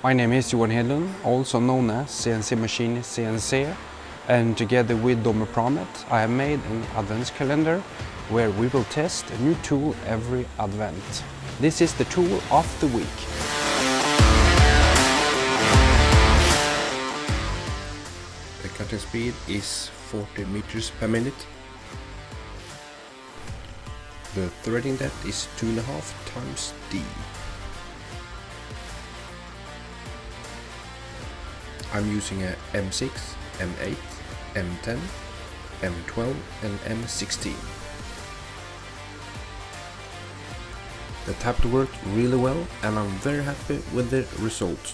My name is Johan Hedlund, also known as CNCMachinistCNC, and together with Pramet I have made an advent calendar where we will test a new tool every advent. This is the tool of the week. The cutting speed is 40 meters per minute. The threading depth is 2.5 times D. I'm using a M6, M8, M10, M12 and M16. The tab worked really well and I'm very happy with the result.